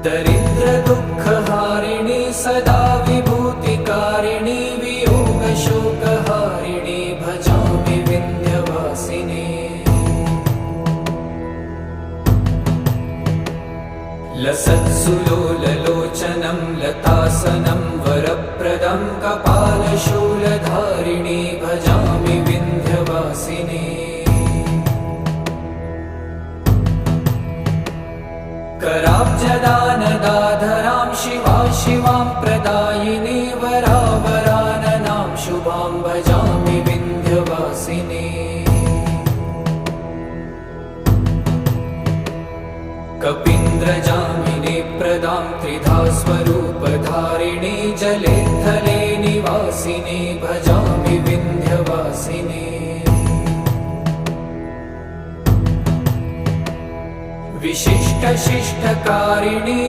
दरिद्रदुःखहारिणी सदा विभूतिकारिणी वियोगशोकहारिणी भजामि विन्ध्यवासिनी। लसत्सुलोललोचनं लतासनं वरप्रदं कपालशूलधारिणी भजामि विन्ध्यवासिनी। कराब्जदानदाधरां शिवां प्रदायिनी वरावराननां शुभां भजामि विन्ध्यवासिनी। कपीन्द्रजामिनी प्रदां त्रिधा स्वरूपधारिणी जले थले निवासिनी भजामि विन्ध्यवासिनी। विशिष्टशिष्टकारिणी